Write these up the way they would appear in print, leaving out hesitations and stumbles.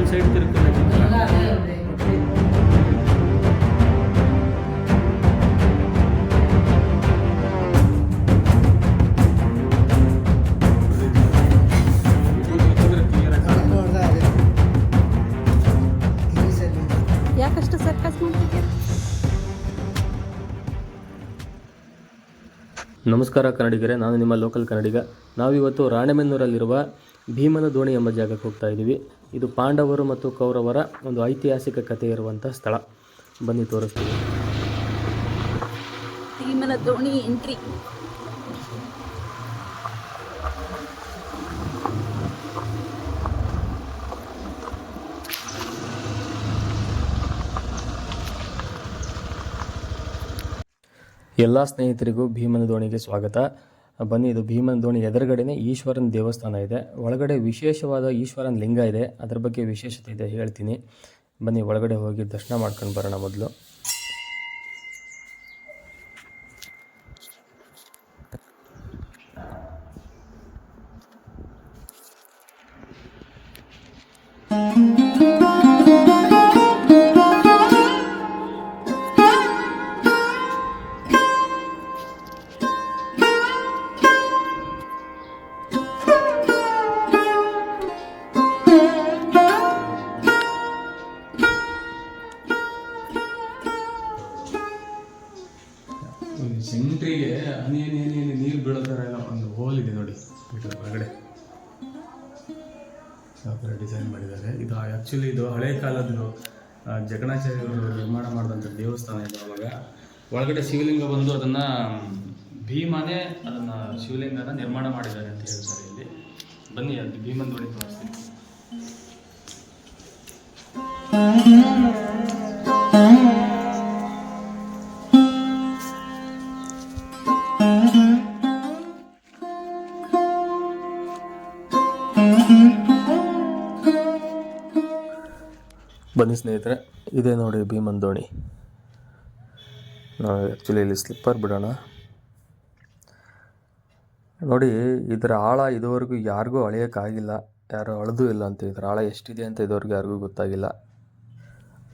ಒಂದು side ತಿರುಗ್ತಾನೆ ಯಾಕಷ್ಟು circus ಮಾಡ್ತಿದ್ಯಾ? ನಮಸ್ಕಾರ ಕನ್ನಡಿಗರೇ, ನಾನು ನಿಮ್ಮ ಲೋಕಲ್ ಕನ್ನಡಿಗ. ನಾವಿವತ್ತು ರಾಣೆಬೆನ್ನೂರಲ್ಲಿರುವ ಭೀಮನ ದೋಣಿ ಎಂಬ ಜಾಗಕ್ಕೆ ಹೋಗ್ತಾ ಇದ್ದೀವಿ. ಇದು ಪಾಂಡವರು ಮತ್ತು ಕೌರವರ ಒಂದು ಐತಿಹಾಸಿಕ ಕಥೆ ಇರುವಂಥ ಸ್ಥಳ. ಬನ್ನಿ ತೋರಿಸ್ತೀವಿ. ಭೀಮನ ದೋಣಿ ಎಂಟ್ರಿ. ಎಲ್ಲ ಸ್ನೇಹಿತರಿಗೂ ಭೀಮನ ದೋಣಿಗೆ ಸ್ವಾಗತ. ಬನ್ನಿ, ಇದು ಭೀಮನ ದೋಣಿ ಎದುರುಗಡೆನೇ ಈಶ್ವರನ ದೇವಸ್ಥಾನ ಇದೆ. ಒಳಗಡೆ ವಿಶೇಷವಾದ ಈಶ್ವರನ ಲಿಂಗ ಇದೆ, ಅದ್ರ ಬಗ್ಗೆ ವಿಶೇಷತೆ ಇದೆ, ಹೇಳ್ತೀನಿ. ಬನ್ನಿ ಒಳಗಡೆ ಹೋಗಿ ದರ್ಶನ ಮಾಡ್ಕೊಂಡು ಬರೋಣ ಮೊದಲು. ಸೆಂಟ್ರಿಗೆ ಹನಿ ನೀರು ಬೀಳೋ ಥರ ಎಲ್ಲ ಒಂದು ಹೋಲ್ ಇದೆ ನೋಡಿ, ಹೊರಗಡೆ ಯಾವ ಥರ ಡಿಸೈನ್ ಮಾಡಿದ್ದಾರೆ. ಇದು ಆ್ಯಕ್ಚುಲಿ ಇದು ಹಳೆ ಕಾಲದ್ದು ಜಗಣಾಚಾರ್ಯರು ನಿರ್ಮಾಣ ಮಾಡಿದಂಥ ದೇವಸ್ಥಾನ ಇದೆ. ಅವಾಗ ಒಳಗಡೆ ಶಿವಲಿಂಗ ಬಂದು ಅದನ್ನು ಭೀಮನೇ ಅದನ್ನು ಶಿವಲಿಂಗನ ನಿರ್ಮಾಣ ಮಾಡಿದ್ದಾರೆ ಅಂತ ಹೇಳ್ತಾರೆ ಇಲ್ಲಿ. ಬನ್ನಿ, ಅದು ಭೀಮನ ದೋಣಿ ತೋರಿಸ್ತೀನಿ. ಬನ್ನಿ ಸ್ನೇಹಿತರೆ, ಇದೇ ನೋಡಿ ಭೀಮನ ದೋಣಿ. ನಾವು ಆ್ಯಕ್ಚುಲಿ ಇಲ್ಲಿ ಸ್ಲಿಪ್ಪರ್ ಬಿಡೋಣ. ನೋಡಿ, ಇದರ ಆಳ ಇದುವರೆಗೂ ಯಾರಿಗೂ ಅಳೆಯೋಕ್ಕಾಗಿಲ್ಲ, ಯಾರು ಅಳೆದೂ ಇಲ್ಲ ಅಂತ. ಇದರ ಆಳ ಎಷ್ಟಿದೆ ಅಂತ ಇದುವರೆಗೂ ಯಾರಿಗೂ ಗೊತ್ತಾಗಿಲ್ಲ.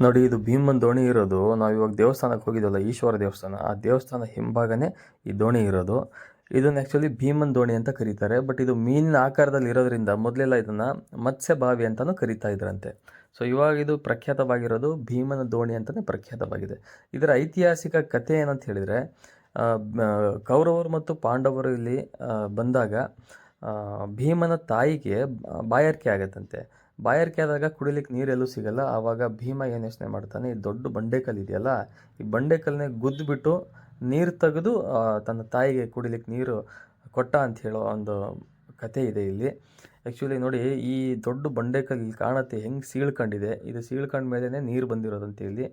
ನೋಡಿ, ಇದು ಭೀಮನ ದೋಣಿ ಇರೋದು, ನಾವು ಇವಾಗ ದೇವಸ್ಥಾನಕ್ಕೆ ಹೋಗಿದ್ವಲ್ಲ, ಈಶ್ವರ ದೇವಸ್ಥಾನ, ಆ ದೇವಸ್ಥಾನ ಹಿಂಭಾಗನೇ ಈ ದೋಣಿ ಇರೋದು. ಇದನ್ನು ಆ್ಯಕ್ಚುಲಿ ಭೀಮನ ದೋಣಿ ಅಂತ ಕರೀತಾರೆ. ಬಟ್ ಇದು ಮೀನಿನ ಆಕಾರದಲ್ಲಿ ಇರೋದ್ರಿಂದ ಮೊದಲೆಲ್ಲ ಇದನ್ನು ಮತ್ಸ್ಯ ಬಾವಿ ಅಂತಲೂ ಕರೀತಾ ಇದ್ರಂತೆ. ಸೊ ಇವಾಗ ಇದು ಪ್ರಖ್ಯಾತವಾಗಿರೋದು ಭೀಮನ ದೋಣಿ ಅಂತಲೇ ಪ್ರಖ್ಯಾತವಾಗಿದೆ. ಇದರ ಐತಿಹಾಸಿಕ ಕಥೆ ಏನಂತ ಹೇಳಿದರೆ, ಕೌರವರು ಮತ್ತು ಪಾಂಡವರು ಇಲ್ಲಿ ಬಂದಾಗ ಭೀಮನ ತಾಯಿಗೆ ಬಾಯಾರಿಕೆ ಆಗತ್ತಂತೆ. ಬಾಯಾರಿಕೆ ಆದಾಗ ಕುಡಿಲಿಕ್ಕೆ ನೀರೆಲ್ಲೂ ಸಿಗಲ್ಲ. ಆವಾಗ ಭೀಮ ಏನು ಯೋಚನೆ ಮಾಡ್ತಾನೆ, ಈ ದೊಡ್ಡ ಬಂಡೆಕಲ್ಲು ಇದೆಯಲ್ಲ, ಈ ಬಂಡೆಕಲ್ಲನ್ನೇ ಗುದ್ದುಬಿಟ್ಟು ನೀರು ತೆಗೆದು ತನ್ನ ತಾಯಿಗೆ ಕುಡಿಲಿಕ್ಕೆ ನೀರು ಕೊಟ್ಟ ಅಂತ ಹೇಳೋ ಒಂದು ಕಥೆ ಇದೆ ಇಲ್ಲಿ. ಆ್ಯಕ್ಚುಲಿ ನೋಡಿ, ಈ ದೊಡ್ಡ ಬಂಡೆಕಲ್ಲು ಇಲ್ಲಿ ಕಾಣುತ್ತೆ ಹೆಂಗೆ ಸೀಳ್ಕೊಂಡಿದೆ. ಇದು ಸೀಳ್ಕೊಂಡ ಮೇಲೇ ನೀರು ಬಂದಿರೋದಂತ ಇಲ್ಲಿ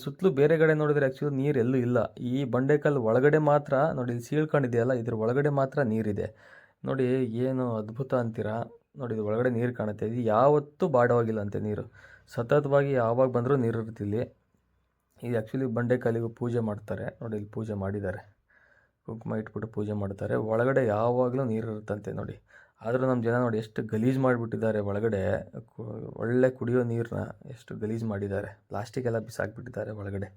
ಸುತ್ತಲೂ ಬೇರೆ ಕಡೆ ನೋಡಿದರೆ ಆ್ಯಕ್ಚುಲಿ ನೀರು ಎಲ್ಲೂ ಇಲ್ಲ. ಈ ಬಂಡೆಕಲ್ಲು ಒಳಗಡೆ ಮಾತ್ರ ನೋಡಿ, ಇಲ್ಲಿ ಸೀಳ್ಕೊಂಡಿದೆಯಲ್ಲ, ಇದ್ರ ಒಳಗಡೆ ಮಾತ್ರ ನೀರಿದೆ. ನೋಡಿ ಏನು ಅದ್ಭುತ ಅಂತೀರಾ. ನೋಡಿ, ಇದು ಒಳಗಡೆ ನೀರು ಕಾಣುತ್ತೆ. ಇದು ಯಾವತ್ತೂ ಬಾಡವಾಗಿಲ್ಲ ಅಂತೆ ನೀರು, ಸತತವಾಗಿ ಯಾವಾಗ ಬಂದರೂ ನೀರು ಇರುತ್ತೆ ಇಲ್ಲಿ. ಇದು ಆ್ಯಕ್ಚುಲಿ ಬಂಡೆಕಲ್ಲಿಗೂ ಪೂಜೆ ಮಾಡ್ತಾರೆ. ನೋಡಿ, ಇಲ್ಲಿ ಪೂಜೆ ಮಾಡಿದ್ದಾರೆ, ಕುಂಕುಮ ಇಟ್ಬಿಟ್ಟು ಪೂಜೆ ಮಾಡ್ತಾರೆ. ಒಳಗಡೆ ಯಾವಾಗಲೂ ನೀರು ಇರುತ್ತಂತೆ ನೋಡಿ. ಆದರೂ ನಮ್ಮ ಜನ ನೋಡಿ ಎಷ್ಟು ಗಲೀಜು ಮಾಡಿಬಿಟ್ಟಿದ್ದಾರೆ. ಒಳಗಡೆ ಒಳ್ಳೆ ಕುಡಿಯೋ ನೀರನ್ನ ಎಷ್ಟು ಗಲೀಜು ಮಾಡಿದ್ದಾರೆ. ಪ್ಲಾಸ್ಟಿಕ್ ಎಲ್ಲ ಬಿಸಾಕ್ಬಿಟ್ಟಿದ್ದಾರೆ ಒಳಗಡೆ.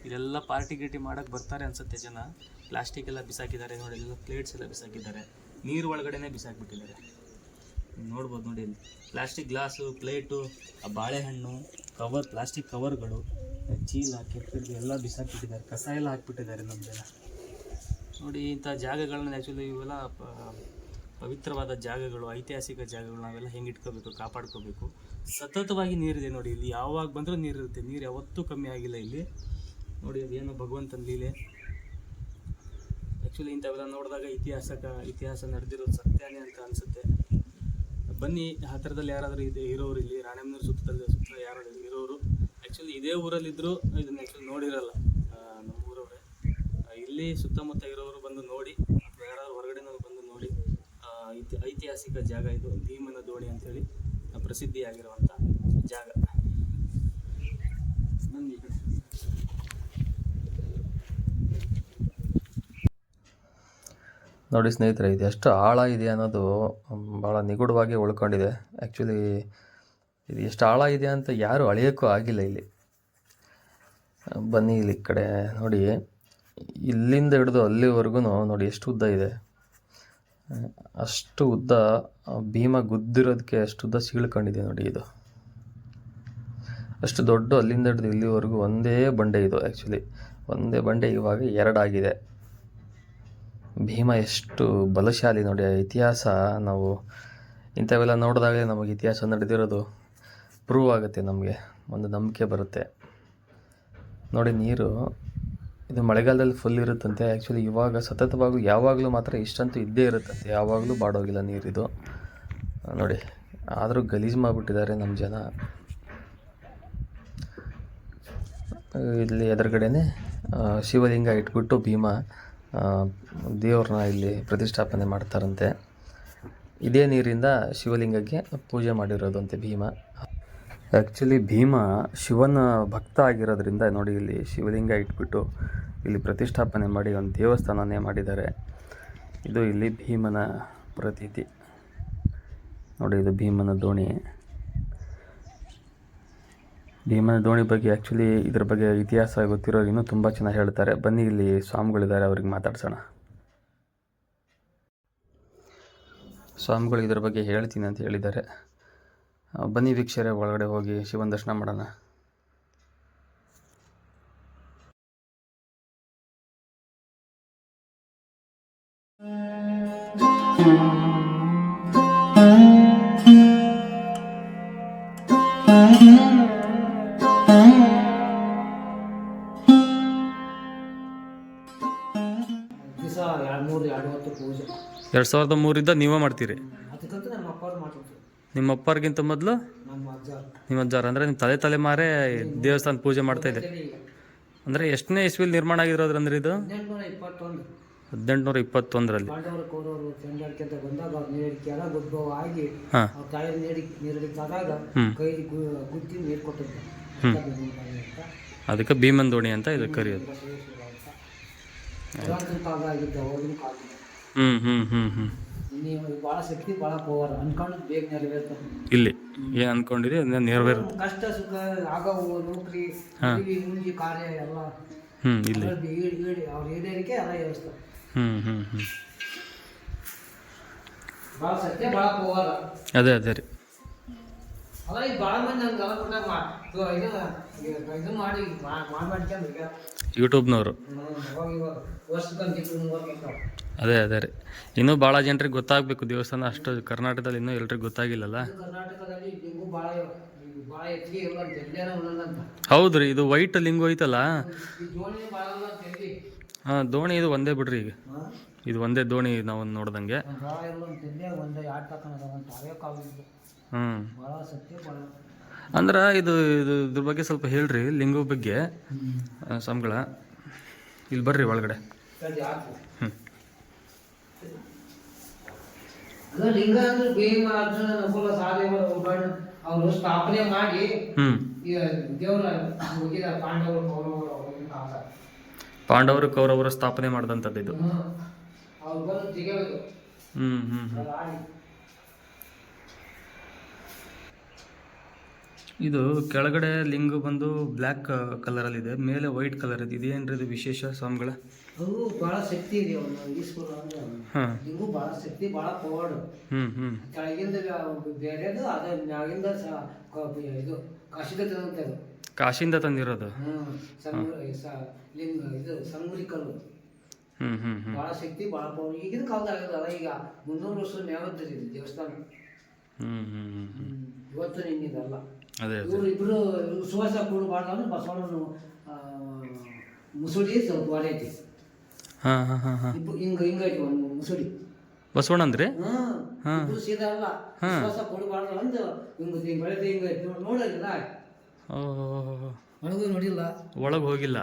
ಇದೆಲ್ಲ ಪಾರ್ಟಿ ಗೀಟಿ ಮಾಡೋಕ್ಕೆ ಬರ್ತಾರೆ ಅನ್ಸುತ್ತೆ ಜನ. ಪ್ಲಾಸ್ಟಿಕ್ ಎಲ್ಲ ಬಿಸಾಕಿದ್ದಾರೆ ನೋಡಿ, ಎಲ್ಲ ಪ್ಲೇಟ್ಸ್ ಎಲ್ಲ ಬಿಸಾಕಿದ್ದಾರೆ, ನೀರು ಒಳಗಡೆನೇ ಬಿಸಾಕ್ಬಿಟ್ಟಿದ್ದಾರೆ. ನೋಡ್ಬೋದು ನೋಡಿ, ಇಲ್ಲಿ ಪ್ಲಾಸ್ಟಿಕ್ ಗ್ಲಾಸು, ಪ್ಲೇಟು, ಆ ಬಾಳೆಹಣ್ಣು ಕವರ್, ಪ್ಲಾಸ್ಟಿಕ್ ಕವರ್ಗಳು, ಚೀಲ, ಕೆತ್ತಿದ್ದು ಎಲ್ಲ ಬಿಸಾಕ್ಬಿಟ್ಟಿದ್ದಾರೆ. ಕಸ ಎಲ್ಲ ಹಾಕ್ಬಿಟ್ಟಿದ್ದಾರೆ ನಮ್ಮ ಜನ. ನೋಡಿ, ಇಂಥ ಜಾಗಗಳನ್ನ ಆ್ಯಕ್ಚುಲಿ ಇವೆಲ್ಲ ಪವಿತ್ರವಾದ ಜಾಗಗಳು, ಐತಿಹಾಸಿಕ ಜಾಗಗಳು, ನಾವೆಲ್ಲ ಹೆಂಗೆ ಇಟ್ಕೋಬೇಕು, ಕಾಪಾಡ್ಕೋಬೇಕು. ಸತತವಾಗಿ ನೀರಿದೆ ನೋಡಿ, ಇಲ್ಲಿ ಯಾವಾಗ ಬಂದರೂ ನೀರಿರುತ್ತೆ. ನೀರು ಯಾವತ್ತೂ ಕಮ್ಮಿ ಆಗಿಲ್ಲ ಇಲ್ಲಿ. ನೋಡಿ, ಅದೇನೋ ಭಗವಂತನ ಲೀಲೆ. ಆ್ಯಕ್ಚುಲಿ ಇಂಥವೆಲ್ಲ ನೋಡಿದಾಗ ಇತಿಹಾಸ ನಡೆದಿರೋದು ಸತ್ಯನೇ ಅಂತ ಅನಿಸುತ್ತೆ. ಬನ್ನಿ, ಹತ್ತಿರದಲ್ಲಿ ಯಾರಾದರೂ ಇರೋರು, ಇಲ್ಲಿ ರಾಣೆಬೆನ್ನೂರು ಸುತ್ತ ಯಾರು ಇರೋರು ಆ್ಯಕ್ಚುಲಿ ಇದೇ ಊರಲ್ಲಿದ್ದರೂ ಇದನ್ನು ಆ್ಯಕ್ಚುಲಿ ನೋಡಿರಲ್ಲ. ನಮ್ಮ ಊರವರೇ ಇಲ್ಲಿ ಸುತ್ತಮುತ್ತ ಇರೋರು ಬಂದು ನೋಡಿ, ಅಥವಾ ಯಾರಾದ್ರು ಹೊರಗಡೆನವರು ಬಂದು ನೋಡಿ. ಐತಿಹಾಸಿಕ ಜಾಗ ಇದು, ಭೀಮನ ದೋಣಿ ಅಂಥೇಳಿ ಪ್ರಸಿದ್ಧಿಯಾಗಿರುವಂಥ ಜಾಗ. ಬನ್ನಿ. ನೋಡಿ ಸ್ನೇಹಿತರೆ, ಇದು ಎಷ್ಟು ಆಳ ಇದೆ ಅನ್ನೋದು ಭಾಳ ನಿಗೂಢವಾಗಿ ಉಳ್ಕೊಂಡಿದೆ. ಆ್ಯಕ್ಚುಲಿ ಇದು ಎಷ್ಟು ಆಳ ಇದೆ ಅಂತ ಯಾರು ಅಳೆಯೋಕ್ಕೂ ಆಗಿಲ್ಲ ಇಲ್ಲಿ. ಬನ್ನಿ ಇಲ್ಲಿ ಕಡೆ ನೋಡಿ, ಇಲ್ಲಿಂದ ಹಿಡಿದು ಅಲ್ಲಿವರೆಗೂ ನೋಡಿ ಎಷ್ಟು ಉದ್ದ ಇದೆ. ಅಷ್ಟು ಉದ್ದ ಭೀಮ ಗುದ್ದಿರೋದಕ್ಕೆ ಅಷ್ಟು ಉದ್ದ ಸೀಳ್ಕೊಂಡಿದೆ ನೋಡಿ. ಇದು ಅಷ್ಟು ದೊಡ್ಡ ಅಲ್ಲಿಂದ ಹಿಡಿದು ಇಲ್ಲಿವರೆಗೂ ಒಂದೇ ಬಂಡೆ ಇದು. ಆ್ಯಕ್ಚುಲಿ ಒಂದೇ ಬಂಡೆ ಇವಾಗ ಎರಡಾಗಿದೆ. ಭೀಮ ಎಷ್ಟು ಬಲಶಾಲಿ ನೋಡಿ. ಇತಿಹಾಸ ನಾವು ಇಂಥವೆಲ್ಲ ನೋಡಿದಾಗಲೇ ನಮಗೆ ಇತಿಹಾಸ ನಡೆದಿರೋದು ಪ್ರೂವ್ ಆಗುತ್ತೆ, ನಮಗೆ ಒಂದು ನಂಬಿಕೆ ಬರುತ್ತೆ. ನೋಡಿ ನೀರು ಇದು ಮಳೆಗಾಲದಲ್ಲಿ ಫುಲ್ ಇರುತ್ತಂತೆ. ಆ್ಯಕ್ಚುಲಿ ಇವಾಗ ಸತತವಾಗೂ ಯಾವಾಗಲೂ ಮಾತ್ರ ಇಷ್ಟಂತೂ ಇದ್ದೇ ಇರುತ್ತಂತೆ, ಯಾವಾಗಲೂ ಬಾಡೋಗಿಲ್ಲ ನೀರಿದು ನೋಡಿ. ಆದರೂ ಗಲೀಜು ಮಾಡಿಬಿಟ್ಟಿದ್ದಾರೆ ನಮ್ಮ ಜನ. ಇಲ್ಲಿ ಎದುರುಗಡೆನೆ ಶಿವಲಿಂಗ ಇಟ್ಬಿಟ್ಟು ಭೀಮ ದೇವ್ರನ್ನ ಇಲ್ಲಿ ಪ್ರತಿಷ್ಠಾಪನೆ ಮಾಡ್ತಾರಂತೆ. ಇದೇ ನೀರಿಂದ ಶಿವಲಿಂಗಕ್ಕೆ ಪೂಜೆ ಮಾಡಿರೋದಂತೆ ಭೀಮ. ಆ್ಯಕ್ಚುಲಿ ಭೀಮ ಶಿವನ ಭಕ್ತ ಆಗಿರೋದ್ರಿಂದ ನೋಡಿ, ಇಲ್ಲಿ ಶಿವಲಿಂಗ ಇಟ್ಬಿಟ್ಟು ಇಲ್ಲಿ ಪ್ರತಿಷ್ಠಾಪನೆ ಮಾಡಿ ಒಂದು ದೇವಸ್ಥಾನನೇ ಮಾಡಿದ್ದಾರೆ. ಇದು ಇಲ್ಲಿ ಭೀಮನ ಪ್ರತೀತಿ ನೋಡಿ. ಇದು ಭೀಮನ ದೋಣಿ. ಭೀಮನ ದೋಣಿ ಬಗ್ಗೆ ಆ್ಯಕ್ಚುಲಿ ಇದ್ರ ಬಗ್ಗೆ ಇತಿಹಾಸ ಗೊತ್ತಿರೋರು ಇನ್ನೂ ತುಂಬ ಚೆನ್ನಾಗಿ ಹೇಳ್ತಾರೆ. ಬನ್ನಿ, ಇಲ್ಲಿ ಸ್ವಾಮಿಗಳಿದ್ದಾರೆ, ಅವ್ರಿಗೆ ಮಾತಾಡ್ಸೋಣ. ಸ್ವಾಮಿಗಳು ಇದ್ರ ಬಗ್ಗೆ ಹೇಳ್ತೀನಿ ಅಂತ ಹೇಳಿದ್ದಾರೆ. ಬನ್ನಿ ವೀಕ್ಷಕರೇ, ಒಳಗಡೆ ಹೋಗಿ ಶಿವನ ದರ್ಶನ ಮಾಡೋಣ. ದಿವಸ 2-3 ಪೂಜೆ 2003 ನೀವೇ ಮಾಡ್ತೀರಿ? ಅದಕ್ಕಂತೂ ನಮ್ಮ ಅಪ್ಪವ್ರು ಮಾಡ್ತಿದ್ರು. ನಿಮ್ಮ ಅಪ್ಪರಿಗಿಂತ ಮೊದಲು ನಮ್ಮ ಅಜ್ಜಾರು ನಿಮ್ಮ ಅಜ್ಜಾರು ಅಂದರೆ ನಿಮ್ಮ ತಲೆಮಾರೇ ದೇವಸ್ಥಾನ ಪೂಜೆ ಮಾಡ್ತಾಯಿದೆ. ಅಂದರೆ ಎಷ್ಟನೇ ಇಸ್ವಿಲಿ ನಿರ್ಮಾಣ ಆಗಿರೋದು ಅಂದ್ರೆ ಇದು? 1821 1821ರಲ್ಲಿ ಪಾಂಡವರು ಕೌರವರು ಚಂಡಾಡಿಕೆ ಬಂದಾಗ ಅವ್ರು ನೀರಿಡಿಕೆ ಎಲ್ಲ ಉದ್ಭವ ಆಗಿ ಹಾಂ. ಅವ್ರ ತಾಯಿ ನೀರಿಡಿಕಾದಾಗ ಕೈಲಿ ಗುದ್ದಿ ನೀರು ಕೊಟ್ಟಿದ್ರು. ಅದಕ್ಕೆ ಭೀಮನ್ ದೋಣಿ ಅಂತ ಇದು ಕರೆಯೋದು. ಪುರಾತನ ಕಾಲ ಆಗಿದ್ದ ಹೋಗಿನ ಕಾಲ. ನೀವು ಭಾಳ ಶಕ್ತಿ ಭಾಳ ಪವರ್ ಅನ್ಕೊಂಡು ಬೇಗ ನೆರವೇರ್ತಾರೆ. ಇಲ್ಲಿ ಏನು ಅನ್ಕೊಂಡಿರಿ ಅದನ್ನ ನೆರವೇರುತ್ತೆ. ಕಷ್ಟ ಸುಖ ಆಗವು ನೌಕರಿ ಮುಂಜಿ ಕಾರ್ಯ ಎಲ್ಲ ಇಲ್ಲಿ ಅವ್ರ ಹಿರಿಯರಿಗೆ ಎಲ್ಲ ವ್ಯವಸ್ಥೆ ಭಾಳ ಸತ್ಯ ಭಾಳ ಪವರ್. ಅದೇ ರೀ. ಅಲ್ಲ ಈಗ ಭಾಳ ಮಂದಿ ನಂಗೆ ಇದು ಮಾಡಿ ಮಾಡ್ಕೊಂಡ್ರಿ ಈಗ ಯೂಟ್ಯೂಬ್ನವರು. ಇವಾಗ ವರ್ಷಕ್ಕಂತ ಅದೇ ರೀ. ಇನ್ನೂ ಭಾಳ ಜನರಿಗೆ ಗೊತ್ತಾಗಬೇಕು ದೇವಸ್ಥಾನ. ಅಷ್ಟು ಕರ್ನಾಟಕದಲ್ಲಿ ಇನ್ನೂ ಎಲ್ರಿಗೂ ಗೊತ್ತಾಗಿಲ್ಲಲ್ಲ. ಕರ್ನಾಟಕದಲ್ಲಿ ಲಿಂಗು ಭಾಳ ಭಾಳ ಹೆಚ್ಚಿಗೆ ಇಲ್ಲ ಅಂತ ಎಲ್ಲೇನೋ ಒಂದೊಂದಂತ. ಹೌದು ರೀ. ಇದು ವೈಟ್ ಲಿಂಗು ಐತಲ್ಲ, ಈ ಜೋಡಿ ಭಾಳ ಇಲ್ಲ ಅಂತ ಹೇಳಿ ಹಾಂ, ದೋಣಿ ಇದು ಒಂದೇ ಬಿಡ್ರಿ. ಈಗ ಇದು ಒಂದೇ ದೋಣಿ ನಾವು ನೋಡ್ದಂಗೆ. ಭಾಳ ಇಲ್ಲ ಅಂತ ಎಲ್ಲೇ ಒಂದು ಎರಡು ತಕೊಂಡ ಒಂದು ತಾವೇ ಕಾವಿದ್ದು ಭಾಳ ಸತ್ಯ ಭಾಳ. ಅಂದ್ರೆ ಇದು ಇದ್ರ ಬಗ್ಗೆ ಸ್ವಲ್ಪ ಹೇಳ್ರಿ, ಲಿಂಗು ಬಗ್ಗೆ ಸ್ವಾಮಿಗಳ. ಇಲ್ಲಿ ಬರ್ರಿ ಒಳಗಡೆ. ಅದು ಲಿಂಗ ಅಂದ್ರೆ ಭೀಮ ಅರ್ಜುನ ನಕುಲ ಸಹದೇವರು ಅವರು ಸ್ಥಾಪನೆ ಮಾಡಿ ದೇವರ ಹೋಗಿದ ಪಾಂಡವರು ಕೌರವರು ಪಾಂಡವರು ಕೌರವರು ಸ್ಥಾಪನೆ ಮಾಡಿದಂಥದ್ದು ಇದು. ಅವ್ರು ಬಂದು ತೆಗೆಯೋದು. ಇದು ಕೆಳಗಡೆ ಲಿಂಗು ಬಂದು ಬ್ಲ್ಯಾಕ್ ಕಲರಲ್ಲಿದೆ, ಮೇಲೆ ವೈಟ್ ಕಲರ್ ಇದೆ. ಇದೇನ್ರಿ ಇದು ವಿಶೇಷ ಸ್ವಾಮಿಗಳ? ಅದು ಭಾಳ ಶಕ್ತಿ ಇದೆ. ಈಶ್ವರ ಅಂದ್ರೆ ಲಿಂಗು ಭಾಳ ಶಕ್ತಿ ಭಾಳ ಪವಾಡು. ಕೆಳಗಿಂದ ಬೇರೆದು ಅದ ಮ್ಯಾಗಿಂದ ಇದು ಕಾಶಿದ ತಂದಂಥದ್ದು. ಕಾಶಿಯಿಂದ ತಂದಿರೋದು ಲಿಂಗ ಇದು ಸಂಗುರಿ ಕಲ್ಲು. ಭಾಳ ಶಕ್ತಿ ಭಾಳ ಪವರ್. ಈಗಿನ ಕಾಲದಾಗ ಈಗ 300 ವರ್ಷದ ಮ್ಯಾಗದ ದೇವಸ್ಥಾನ. ಇವತ್ತು ನಿನ್ನಿದಲ್ಲ. ಇವರು ಇಬ್ರು ಸುವಾಸ ಕೂಡಬಾರ್ದು ಅಂದ್ರೆ ಬಸವಣ್ಣನು ಮುಸುಡಿ ಸ್ವಲ್ಪ ಹೊರೈತಿ. ಹಿಂಗೈತಿ ಒಂದು ಮುಸುಡಿ ಬಸವಣ್ಣ ಅಂದ್ರೆ ಇಬ್ರು ಸೀದಾ ಅಲ್ಲ. ಸುವಾಸ ಕೊಡಬಾರ್ದು ಅಂದು ಹಿಂಗ ಬೆಳೆದ ಹಿಂಗೈತಿ ನೋಡಿಲ್ಲ. ಒಳಗೂ ನೋಡಿಲ್ಲ, ಒಳಗೆ ಹೋಗಿಲ್ಲ,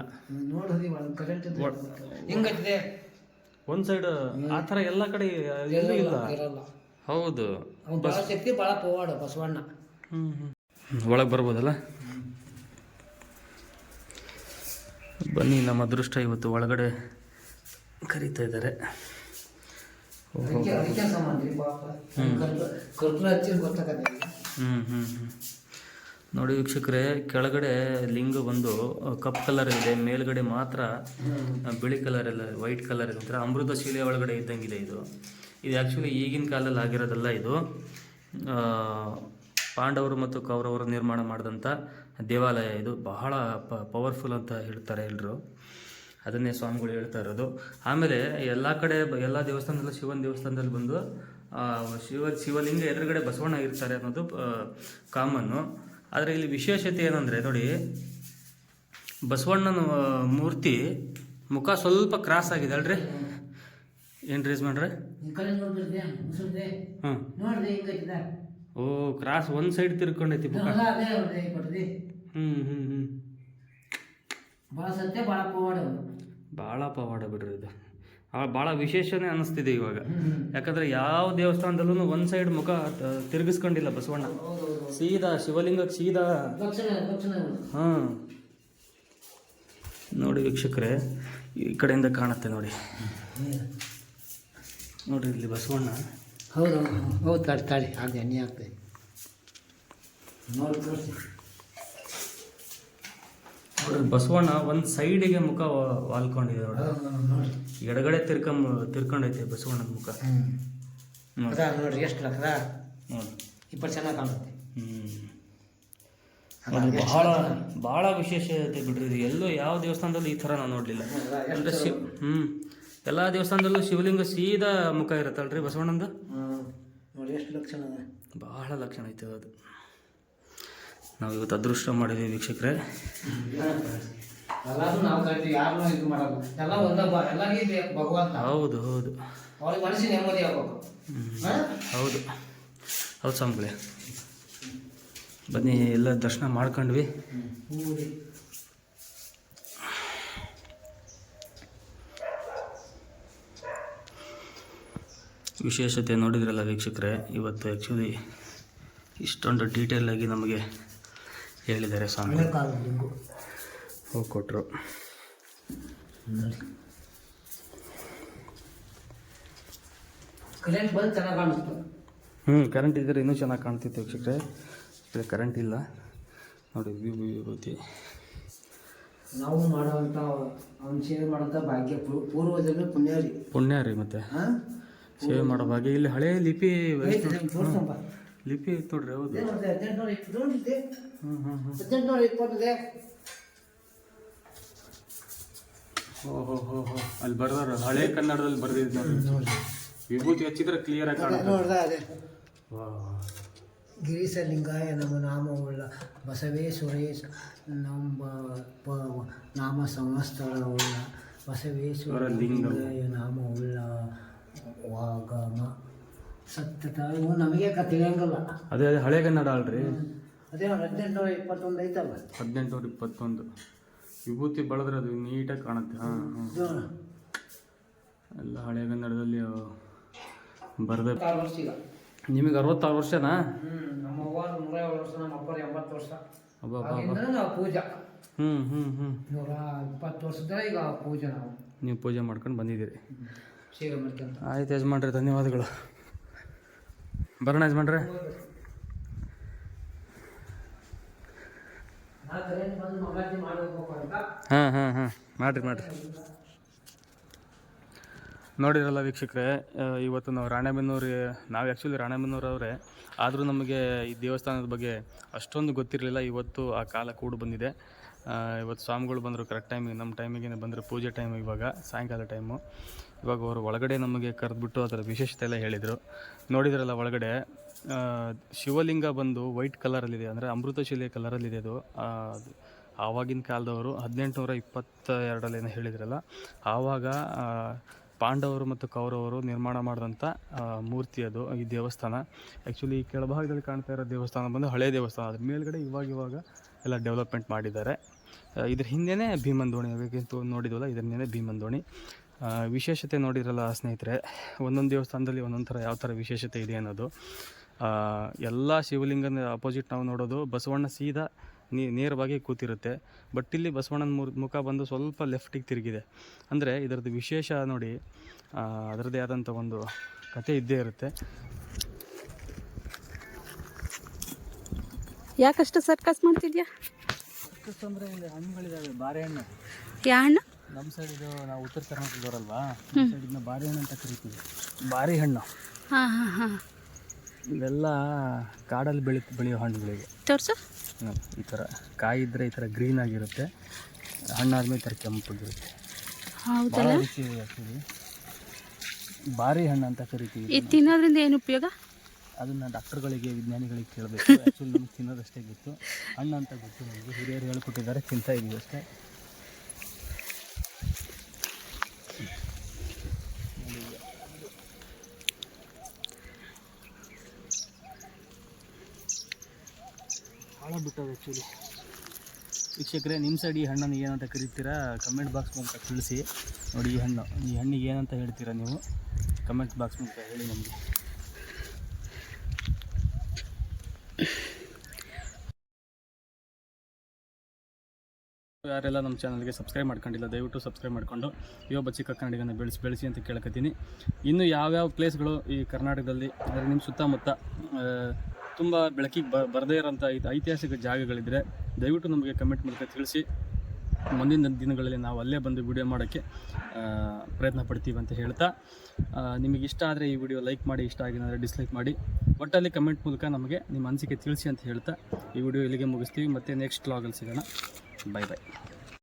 ನೋಡಿದ್ವಿ ಕರೆಂಟ್ ಹಿಂಗೈತಿದೆ ಒಂದ್ ಸೈಡ್. ಆ ಥರ ಎಲ್ಲ ಕಡೆ ಎಲ್ಲೂ ಇಲ್ಲ. ಹೌದು, ಭಾಳ ಶಕ್ತಿ ಭಾಳ ಪವಾಡ ಬಸವಣ್ಣ. ಒಳಗೆ ಬರ್ಬೋದಲ್ಲ? ಬನ್ನಿ, ನಮ್ಮ ಅದೃಷ್ಟ ಇವತ್ತು ಒಳಗಡೆ ಕರೀತಾ ಇದ್ದಾರೆ. ಅದಕ್ಕೆ ಸಂಬಂಧ ರೀ ಪಾಪ ಕರ್ಪೂರ ಹಚ್ಚಿದ್ ಗೊತ್ತಾಗತ್ತೆ. ನೋಡಿ ವೀಕ್ಷಕರೇ, ಕೆಳಗಡೆ ಲಿಂಗ ಬಂದು ಕಪ್ ಕಲರ್ ಇದೆ, ಮೇಲ್ಗಡೆ ಮಾತ್ರ ಬಿಳಿ ಕಲರ್ ಎಲ್ಲ ವೈಟ್ ಕಲರ್ ಇದೆ. ಒಂಥರ ಅಮೃತಶಿಲೆ ಒಳಗಡೆ ಇದ್ದಂಗಿದೆ ಇದು. ಇದು ಆ್ಯಕ್ಚುಲಿ ಈಗಿನ ಕಾಲದಲ್ಲಿ ಆಗಿರೋದಲ್ಲ. ಇದು ಪಾಂಡವರು ಮತ್ತು ಕೌರವರು ನಿರ್ಮಾಣ ಮಾಡಿದಂಥ ದೇವಾಲಯ. ಇದು ಬಹಳ ಪವರ್ಫುಲ್ ಅಂತ ಹೇಳ್ತಾರೆ ಎಲ್ಲರೂ. ಅದನ್ನೇ ಸ್ವಾಮಿಗಳು ಹೇಳ್ತಾ ಇರೋದು. ಆಮೇಲೆ ಎಲ್ಲ ಕಡೆ ಎಲ್ಲ ದೇವಸ್ಥಾನದಲ್ಲೂ ಶಿವನ ದೇವಸ್ಥಾನದಲ್ಲಿ ಬಂದು ಶಿವಲಿಂಗ ಎದುರುಗಡೆ ಬಸವಣ್ಣ ಇರ್ತಾರೆ ಅನ್ನೋದು ಕಾಮನ್ನು. ಆದರೆ ಇಲ್ಲಿ ವಿಶೇಷತೆ ಏನಂದರೆ ನೋಡಿ, ಬಸವಣ್ಣನ ಮೂರ್ತಿ ಮುಖ ಸ್ವಲ್ಪ ಕ್ರಾಸ್ ಆಗಿದೆ ಅಲ್ರಿ. ಏನು ರೀಸ್ ಮಾಡ್ರೆ? ಓ, ಕ್ರಾಸ್ ಒಂದು ಸೈಡ್ ತಿರ್ಕೊಂಡೈತಿ ಮುಖ. ಭಾಳ ಪವಾಡ ಬಿಡ್ರಿ ಇದು. ಭಾಳ ವಿಶೇಷನೇ ಅನ್ನಿಸ್ತಿದೆ ಇವಾಗ. ಯಾಕಂದರೆ ಯಾವ ದೇವಸ್ಥಾನದಲ್ಲೂ ಒಂದು ಸೈಡ್ ಮುಖ ತಿರುಗಿಸ್ಕೊಂಡಿಲ್ಲ ಬಸವಣ್ಣ. ಸೀದಾ ಶಿವಲಿಂಗಕ್ಕೆ ಸೀದಾ. ಹಾಂ, ನೋಡಿ ವೀಕ್ಷಕರೇ, ಈ ಕಡೆಯಿಂದ ಕಾಣುತ್ತೆ ನೋಡಿ. ನೋಡಿರಿ ಇಲ್ಲಿ ಬಸವಣ್ಣ. ಹೌದು ಹೌದು, ತಾಳಿ ಹಾಗೆ ಎಣ್ಣೆ ಆಗ್ತದೆ ನೋಡಿ ತೋರಿಸಿ. ನೋಡ್ರಿ ಬಸವಣ್ಣ ಒಂದು ಸೈಡಿಗೆ ಮುಖ ವಾಲ್ಕೊಂಡಿದೆ ನೋಡಿ. ಎಡಗಡೆ ತಿರ್ಕೊಂಡೈತೆ ಬಸವಣ್ಣನ ಮುಖ. ನೋಡ್ರಿ ಎಷ್ಟು ಲಕ್ಷ ನೋಡಿ, 20 ಚೆನ್ನಾಗಿ ಕಾಣುತ್ತೆ. ಭಾಳ ವಿಶೇಷತೆ ಬಿಡ್ರಿ ಇದು. ಎಲ್ಲೂ ಯಾವ ದೇವಸ್ಥಾನದಲ್ಲೂ ಈ ಥರ ನಾನು ನೋಡಲಿಲ್ಲ. ಅಂದರೆ ಎಲ್ಲ ದೇವಸ್ಥಾನದಲ್ಲೂ ಶಿವಲಿಂಗ ಸೀದಾ ಮುಖ ಇರುತ್ತಲ್ರಿ ಬಸವಣ್ಣಂದು. ನೋಡಿ ಎಷ್ಟು ಲಕ್ಷಣ, ಭಾಳ ಲಕ್ಷಣ ಐತೆ ಅದು. ನಾವು ಇವತ್ತು ಅದೃಷ್ಟ ಮಾಡಿದ್ದೀವಿ ವೀಕ್ಷಕರೇ. ಎಲ್ಲರೂ ನಾವು ಕರಿತೀವಿ, ಯಾರನ್ನೂ ಇದು ಮಾಡೋದು ಎಲ್ಲ ಒಂದೊಬ್ಬ, ಎಲ್ಲರಿಗೂ ಬೇಕು ಭಗವಂತ. ಹೌದು ಹೌದು, ಅವ್ರಿಗೆ ಮನಸ್ಸಿನ ನೆಮ್ಮದಿ ಆಗ್ಬೇಕು. ಹೌದು ಹೌದು ಸ್ವಾಮಿಗಳೇ. ಬನ್ನಿ, ಎಲ್ಲ ದರ್ಶನ ಮಾಡ್ಕೊಂಡ್ವಿ. ವಿಶೇಷತೆ ನೋಡಿದ್ರಲ್ಲ ವೀಕ್ಷಕರೇ. ಇವತ್ತು ಆ್ಯಕ್ಚುಲಿ ಇಷ್ಟೊಂದು ಡೀಟೇಲಾಗಿ ನಮಗೆ ಹೇಳಿದ್ದಾರೆ ಸ್ವಾಮಿ. ಹೋಗಿ ಕೊಟ್ಟರು. ಕರೆಂಟ್ ಬಂದು ಚೆನ್ನಾಗಿ ಕಾಣಿಸ್ತು. ಕರೆಂಟ್ ಇದ್ದರೆ ಇನ್ನೂ ಚೆನ್ನಾಗಿ ಕಾಣ್ತಿತ್ತು ವೀಕ್ಷಕರೇ. ಇಲ್ಲಿ ಕರೆಂಟ್ ಇಲ್ಲ ನೋಡಿ. ವಿಭೂತಿ ನಾವು ಮಾಡೋವಂಥ ಅವ್ನು ಸೇವೆ ಮಾಡೋಂಥ ಭಾಗ್ಯ ಪೂರ್ವಜನ್ಮ ಪುಣ್ಯ ರೀ. ಮತ್ತೆ ಸೇವೆ ಮಾಡೋ ಭಾಗ್ಯ. ಇಲ್ಲಿ ಹಳೆ ಲಿಪಿ ಲಿಪಿ ಇತ್ತು ನೋಡ್ರಿ. ಹೌದು, 1820 ಓಹೋ ಹೋ ಹೋ, ಅಲ್ಲಿ ಬರ್ದಾರ ಹಳೆ ಕನ್ನಡದಲ್ಲಿ ಬರ್ದಿದ್ದು ನೋಡಿ. ವಿಭೂತಿ ಹಚ್ಚಿದ್ರೆ ಕ್ಲಿಯರ್ ಆಗಿ ಕಾಣುತ್ತೆ. ಗಿರೀಶಲಿಂಗಾಯ ನಮ್ಮ ನಾಮವುಳ್ಳ ಬಸವೇಶ್ವರೇಶ ನಮ್ಮ ನಾಮ ಸಂವತ್ಸರವುಳ್ಳ ಬಸವೇಶ್ವರ ಲಿಂಗಾಯ ನಾಮವುಳ್ಳ ವಾಗಮ ಸತ್ಯತ. ಇವು ನಮಗೆ ತಿಳಿಯಂಗಲ್ಲ. ಅದೇ ಹಳೆ ಕನ್ನಡ ಅಲ್ರಿ. ಅದೇ 1821 ಐತಲ್ಲ. 1821 ವಿಭೂತಿ ಬಳದ್ರೆ ಅದು ನೀಟಾಗಿ ಕಾಣುತ್ತೆ. ಹಾಂ ಹಾಂ, ಎಲ್ಲ ಹಳೆ ಕನ್ನಡದಲ್ಲಿ ಬರೆದ. ನಿಮಗೆ 66 ವರ್ಷನಾ? ನಮ್ಮ ಅವ್ವ 150 ವರ್ಷ, ನಮ್ಮ ಅಪ್ಪರು 80 ವರ್ಷ. ಅಬ್ಬಾ, ನಾವು ಪೂಜಾ 120 ಹ್ಞೂ ವರ್ಷದ ಈಗ ಪೂಜೆ. ನೀವು ಪೂಜೆ ಮಾಡ್ಕೊಂಡು ಬಂದಿದ್ದೀರಿ. ಸೇವೆ ಮಾಡ್ಕೊಂತ. ಆಯ್ತು ಯಜಮಾನ್ರೆ, ಧನ್ಯವಾದಗಳು. ಬರೋಣ ಯಜಮಾನ್ರೆ. ಹಾಂ ಮಾಡಿರಿ. ನೋಡಿರಲ್ಲ ವೀಕ್ಷಕರೇ, ಇವತ್ತು ನಾವು ನಾವು ಆ್ಯಕ್ಚುಲಿ ರಾಣೆಬೆನ್ನೂರವರೇ, ಆದರೂ ನಮಗೆ ಈ ದೇವಸ್ಥಾನದ ಬಗ್ಗೆ ಅಷ್ಟೊಂದು ಗೊತ್ತಿರಲಿಲ್ಲ. ಇವತ್ತು ಆ ಕಾಲ ಕೂಡ ಬಂದಿದೆ. ಇವತ್ತು ಸ್ವಾಮಿಗಳು ಬಂದರು ಕರೆಕ್ಟ್ ಟೈಮಿಗೆ, ನಮ್ಮ ಟೈಮಿಗೆ ಬಂದರು. ಪೂಜೆ ಟೈಮ್ ಇವಾಗ ಸಾಯಂಕಾಲ ಟೈಮು. ಇವಾಗ ಅವರು ಒಳಗಡೆ ನಮಗೆ ಕರೆದ್ಬಿಟ್ಟು ಅದರ ವಿಶೇಷತೆ ಎಲ್ಲ ಹೇಳಿದರು. ನೋಡಿದ್ರಲ್ಲ ಒಳಗಡೆ ಶಿವಲಿಂಗ ಬಂದು ವೈಟ್ ಕಲರಲ್ಲಿದೆ, ಅಂದರೆ ಅಮೃತಶಿಲೆ ಕಲರಲ್ಲಿದೆ. ಅದು ಆವಾಗಿನ ಕಾಲದವರು 1822 ಹೇಳಿದ್ರಲ್ಲ, ಆವಾಗ ಪಾಂಡವರು ಮತ್ತು ಕೌರವರು ನಿರ್ಮಾಣ ಮಾಡಿದಂಥ ಮೂರ್ತಿ ಅದು, ಈ ದೇವಸ್ಥಾನ. ಆ್ಯಕ್ಚುಲಿ ಈ ಕೆಳಭಾಗದಲ್ಲಿ ಕಾಣ್ತಾ ಇರೋ ದೇವಸ್ಥಾನ ಬಂದು ಹಳೆಯ ದೇವಸ್ಥಾನ. ಅದ್ರ ಮೇಲ್ಗಡೆ ಇವಾಗ ಎಲ್ಲ ಡೆವಲಪ್ಮೆಂಟ್ ಮಾಡಿದ್ದಾರೆ. ಇದ್ರ ಹಿಂದೆಯೇ ಭೀಮನ ದೋಣಿ ಬೇಕಿತ್ತು ನೋಡಿದ್ವಲ್ಲ, ಇದ್ರ ಹಿಂದೆ ಭೀಮನ ದೋಣಿ. ವಿಶೇಷತೆ ನೋಡಿರಲ್ಲ ಸ್ನೇಹಿತರೆ, ಒಂದೊಂದು ದೇವಸ್ಥಾನದಲ್ಲಿ ಒಂದೊಂದು ಥರ ಯಾವ ಥರ ವಿಶೇಷತೆ ಇದೆ ಅನ್ನೋದು. ಎಲ್ಲ ಶಿವಲಿಂಗನ ಅಪೋಸಿಟ್ ನಾವು ನೋಡೋದು ಬಸವಣ್ಣ ಸೀದಾ ನೇರವಾಗಿ ಕೂತಿರುತ್ತೆ. ಬಟ್ ಇಲ್ಲಿ ಬಸವಣ್ಣನ ಮುಖ ಬಂದು ಸ್ವಲ್ಪ ಲೆಫ್ಟಿಗೆ ತಿರುಗಿದೆ. ಅಂದರೆ ಇದರದ್ದು ವಿಶೇಷ ನೋಡಿ, ಅದರದ್ದೇ ಆದಂಥ ಒಂದು ಕತೆ ಇದ್ದೇ ಇರುತ್ತೆ. ಯಾಕಷ್ಟು ಸರ್ಕಸ್ ಮಾಡ್ತಿದ್ಯಾ? ಸರ್ಕಸ್ ಅಂದರೆ ಇಲ್ಲಿ ಹಣ್ಣುಗಳಿದ್ದಾವೆ, ಬಾರೆಹಣ್ಣು. ಯಾ ಹಣ್ಣು? ನಮ್ಮ ಸೈಡ್ ಇದು ನಾವು ಉತ್ತರ ಕರ್ನಾಟಕದವರಲ್ವಾ, ನಮ್ಮ ಸೈಡ್ ಇದನ್ನ ಬಾರೆಹಣ್ಣು ಅಂತ ಕರಿತೀವಿ. ಬಾರೆಹಣ್ಣು ಹಾಂ ಹಾಂ ಹಾಂ. ಇವೆಲ್ಲ ಕಾಡಲ್ಲಿ ಬೆಳೆಯೋ ಹಣ್ಣುಗಳಿಗೆ. ತೋರಿಸು. ಈ ಥರ ಕಾಯಿ ಇದ್ದರೆ ಈ ಥರ ಗ್ರೀನ್ ಆಗಿರುತ್ತೆ, ಹಣ್ಣಾದ್ಮೇಲೆ ಈ ಥರ ಕೆಂಪಗಿರುತ್ತೆ. ಹೌದಲ್ಲ? ಭಾಳ ರುಚಿ ಆಗ್ತದೆ. ಬಾರೆ ಹಣ್ಣು ಅಂತ ಕರಿತೀವಿ. ಇದು ತಿನ್ನೋದ್ರಿಂದ ಏನು ಉಪಯೋಗ? ಅದನ್ನು ಡಾಕ್ಟರ್ಗಳಿಗೆ, ವಿಜ್ಞಾನಿಗಳಿಗೆ ಕೇಳಬೇಕು. ಆ್ಯಕ್ಚುಲಿ ನಮಗೆ ತಿನ್ನೋದಷ್ಟೇ ಗೊತ್ತು, ಹಣ್ಣು ಅಂತ ಗೊತ್ತು ನಮಗೆ. ಹಿರಿಯರು ಹೇಳ್ಕೊಟ್ಟಿದ್ದಾರೆ, ತಿಂತಾ ಇದ್ದೀವಿ ಅಷ್ಟೇ. ಭಾಳ ಬಿಟ್ಟವು ಆ್ಯಕ್ಚುಲಿ. ವೀಕ್ಷಕರೇ, ನಿಮ್ಮ ಸೈಡ್ ಈ ಹಣ್ಣನ್ನು ಏನಂತ ಕರಿತೀರಾ ಕಮೆಂಟ್ ಬಾಕ್ಸ್ ಮೂಲಕ ತಿಳಿಸಿ. ನೋಡಿ, ಈ ಹಣ್ಣಿಗೆ ಏನಂತ ಹೇಳ್ತೀರಾ ನೀವು ಕಮೆಂಟ್ ಬಾಕ್ಸ್ ಮೂಲಕ ಹೇಳಿ ನಮಗೆ. ಯಾರೆಲ್ಲ ನಮ್ಮ ಚಾನಲ್ಗೆ ಸಬ್ಸ್ಕ್ರೈಬ್ ಮಾಡ್ಕೊಂಡಿಲ್ಲ, ದಯವಿಟ್ಟು ಸಬ್ಸ್ಕ್ರೈಬ್ ಮಾಡಿಕೊಂಡು ಯುವ ಬಚ್ಚಿಕ ಕನ್ನಡಿಗನ ಬೆಳೆಸಿ ಅಂತ ಕೇಳ್ಕೊತೀನಿ. ಇನ್ನು ಯಾವ್ಯಾವ ಪ್ಲೇಸ್ಗಳು ಈ ಕರ್ನಾಟಕದಲ್ಲಿ ಅಂದರೆ ನಿಮ್ಮ ಸುತ್ತಮುತ್ತ ತುಂಬ ಬೆಳಕಿಗೆ ಬರದೇ ಇರೋಂಥ ಐತಿಹಾಸಿಕ ಜಾಗಗಳಿದ್ದರೆ ದಯವಿಟ್ಟು ನಮಗೆ ಕಮೆಂಟ್ ಮೂಲಕ ತಿಳಿಸಿ. ಮುಂದಿನ ದಿನಗಳಲ್ಲಿ ನಾವು ಅಲ್ಲೇ ಬಂದು ವಿಡಿಯೋ ಮಾಡೋಕ್ಕೆ ಪ್ರಯತ್ನ ಪಡ್ತೀವಿ ಅಂತ ಹೇಳ್ತಾ, ನಿಮಗೆ ಇಷ್ಟ ಆದರೆ ಈ ವಿಡಿಯೋ ಲೈಕ್ ಮಾಡಿ, ಇಷ್ಟ ಆಗಿಲ್ಲ ಅಂದರೆ ಡಿಸ್ಲೈಕ್ ಮಾಡಿ. ಒಟ್ಟಲ್ಲಿ ಕಮೆಂಟ್ ಮೂಲಕ ನಮಗೆ ನಿಮ್ಮ ಅನಿಸಿಕೆ ತಿಳಿಸಿ ಅಂತ ಹೇಳ್ತಾ ಈ ವಿಡಿಯೋ ಇಲ್ಲಿಗೆ ಮುಗಿಸ್ತೀವಿ. ಮತ್ತು ನೆಕ್ಸ್ಟ್ ವ್ಲಾಗಲ್ಲಿ ಸಿಗೋಣ. ಬಾಯ್ ಬಾಯ್.